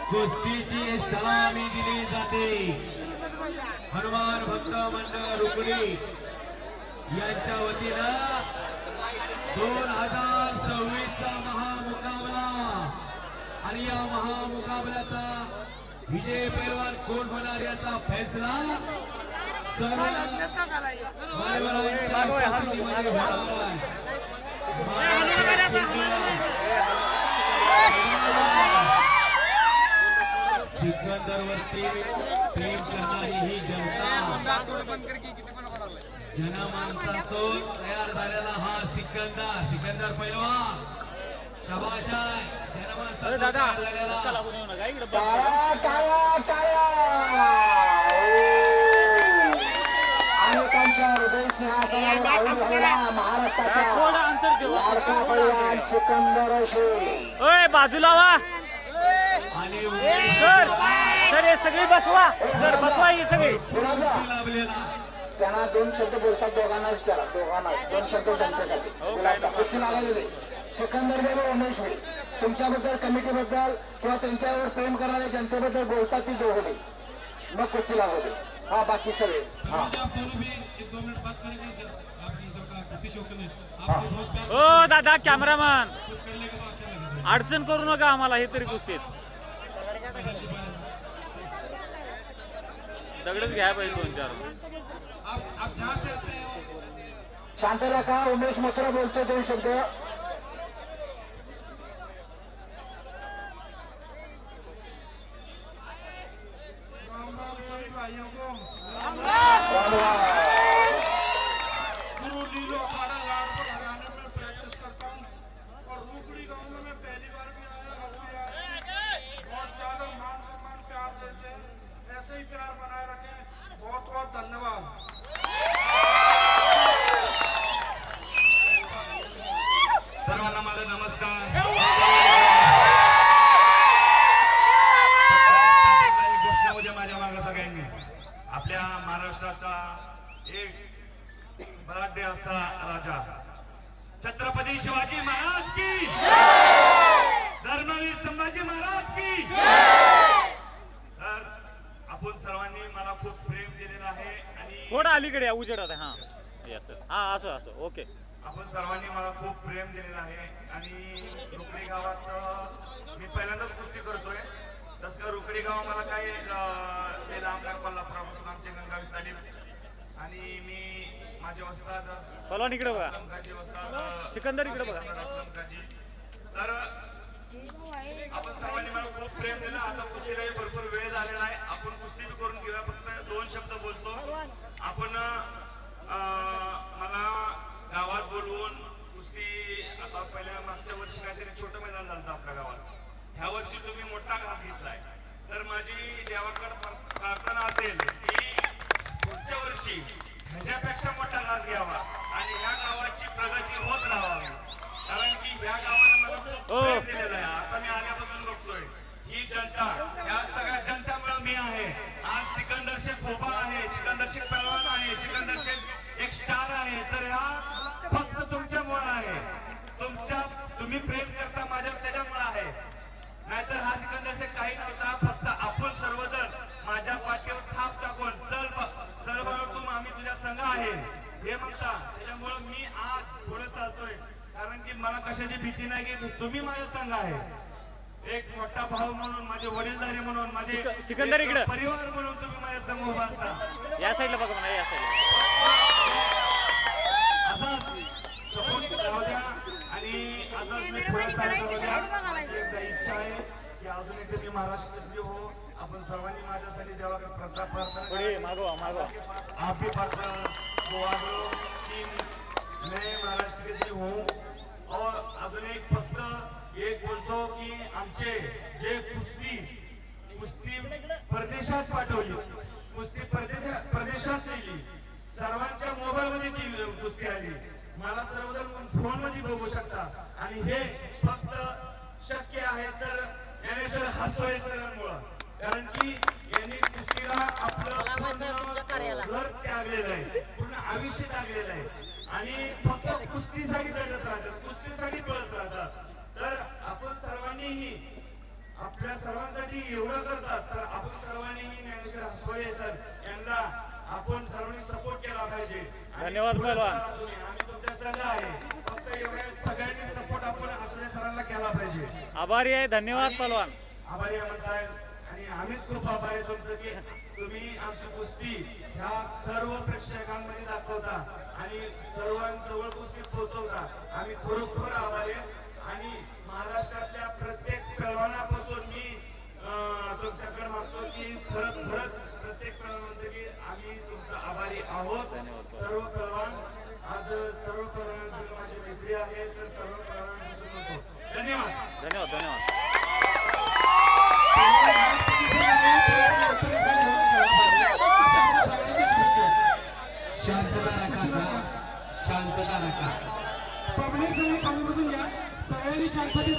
कुस्तीची सलामी दिली जाते. हनुमान भक्त मंडळ रुकडी यांच्या वतीनं 2026 चा महामुकाबला आणि या महामुकाबल्याचा विजय पैलवान कोण होणार याचा फैसला सर्व मान्यवरांच्या उपस्थितीमध्ये होणार आहे. सिकंदरवरती प्रेम करणारी ही जनता, जनमानसातून तयार झालेला हा सिकंदर पैलवान शाबाश आहे. जनमानसातून तयार अनेकांच्या हृदय सिंहासनावर महाराष्ट्राचा लाडका पैलवान सिकंदर शेख. बाजूला वा सर हे सगळी बसवा, सर बसवा ही सगळी. त्यांना 2 शब्द बोलतात, दोघांना विचारा, दोघांना 2 शब्द त्यांच्यासाठी कुस्ती लागायला. सिकंदर बरोबर उमेश भाई, तुमच्याबद्दल कमिटीबद्दल किंवा त्यांच्यावर प्रेम करणाऱ्या जनतेबद्दल बोलतात ती दोघे, मग कुस्ती लागवते. हा बाकी सगळे हो दादा कॅमेरामॅन अडचण करू नका आम्हाला. हे तरी कुस्तीत दगडच घ्या पाहिजे 2-4. शांत राखा. उमेश मथुरा बोलतो 2 शब्द. सर्वांना माझा नमस्कार. एक गोष्ट म्हणजे माझ्या मागे सगळ्यांनी आपल्या महाराष्ट्राचा एक बलाढ्य असा राजा छत्रपती शिवाजी महाराज की, धर्मवीर संभाजी महाराज की. तर आपण सर्वांनी मला खूप प्रेम दिलेलं आहे आणि थोडं अलीकडे या उजेडात. हा हा असं ओके. आपण सर्वांनी मला खूप प्रेम दिलेलं आहे आणि रुकडी गावात मी पहिल्यांदाच कुस्ती करतोय. तसं रुकडी गाव मला काही लांब कोल्हापुरापासून आमचे गंगावी साडी आणि मी माझे वस्ताद पलवान इकडे बघा, सिकंदर इकडे बघा. तर आपण सर्वांनी मला खूप प्रेम दिलं. आता कुस्तीलाही भरपूर वेळ झालेला आहे. आपण कुस्ती बी करून घेऊया. फक्त 2 शब्द बोलतो. आपण मला गावात बोलवून कुस्ती आता पहिल्या मागच्या वर्षी काहीतरी छोटं मैदान झालं आपल्या गावात. ह्या वर्षी तुम्ही मोठा घास घेतलाय. तर माझी देवाकडे प्रार्थना असेल की पुढच्या वर्षी ह्याच्यापेक्षा मोठा घास घ्यावा आणि ह्या गावाची प्रगती होत राहावी. कारण की ह्या गावाने मला खूप प्रेम दिलेलं आहे. आता मी आल्यापासून बघतोय ही जनता, या सगळ्या जनतेमुळे मी आहे. आज सिकंदर शेख खोपा आहे, सिकंदर शेख पहलवान आहे, सिकंदर शेख एक स्टार आहे. तर ह्या फक्त तुमच्यामुळे आहे. तुम्ही प्रेम करता माझ्या त्याच्यामुळे आहे. नाहीतर हा सिकंदर शेख काही नव्हता. फक्त आपण सर्वजण माझ्या पाठीवर थाप टाकून चल बाबा तू आम्ही तुझ्या संघ आहे हे म्हणता. त्याच्यामुळे मी आज पुढे चालतोय. कारण की मला कशाची भीती नाही की तुम्ही माझ्या संघ आहे. एक मोठा भाऊ म्हणून, माझे वडीलधारी म्हणून, माझे सिकंदर इकडे परिवार म्हणून तुम्ही माझ्या संघ उभारता. या साईडला बघा म्हणा, या साईडला असाच सपोर्ट राहू द्या आणि असाच मी पुढे चालत राहू द्या. एकदा इच्छा आहे की अजून एकदा मी महाराष्ट्र हो. आपण सर्वांनी माझ्यासाठी देवाकडे प्रार्थना मागवा आप भी प्रार्थना दुआ करो कि मैं महाराष्ट्र केसरी हूँ. और अजून एक फक्त एक बोलतो की आमचे जे कुस्ती परदेशात पाठवली, कुस्ती परदेशात नेली, सर्वांच्या मोबाईल मध्ये ती कुस्ती आली. मला सर्वजण फोन मध्ये बघू शकता आणि हे फक्त शक्य आहे तर ज्ञानेश्वर हातोळे सरांमुळं. कारण की यांनी कुस्तीला आपलं घर त्यागलेलं आहे, पूर्ण आयुष्य त्यागलेलं आहे आणि फक्त कुस्तीसाठी लढत राहतात, कुस्तीसाठी पळत राहतात. तर आपण सर्वांनीही आपल्या सर्वांसाठी त्यांनी एवढं करतात तर आपण सर्वांनी ज्ञानेश्वर हसवळे सर यांना आपण सर्वांनी सपोर्ट केला पाहिजे. आणि धन्यवाद पुढे पहलवान. चला तुम्ही. आम्ही तुमच्या संघ आहे. फक्त एवढ्या सगळ्यांनी सपोर्ट आपण हसवळे सरांना केला पाहिजे. आभारी आहे. धन्यवाद पहलवान. आभारी आहे म्हणताय आणि आम्हीच खूप आभारी आहे तुमचं की तुम्ही आमची कुस्ती ह्या सर्व प्रेक्षकांमध्ये दाखवता आणि सर्वांजवळ कुस्ती पोहोचवता. आम्ही खरोखर आभारी आहे. आणि महाराष्ट्रातल्या प्रत्येक पैलवानापासून मी तुमच्याकडे मागतो की खरंच प्रत्येक पैलवान म्हणतो की आम्ही तुमचा आभारी आहोत. सर्व पैलवान आज सर्व पैलवानांसह माझी मैत्री आहे तर सर्व पैलवानांपासून म्हणतो धन्यवाद. धन्यवाद. धन्यवाद. शांतता राखा, शांतता राखा. पब्लिक सगळी कमी बसून घ्या. सगळ्यांनी शांततेत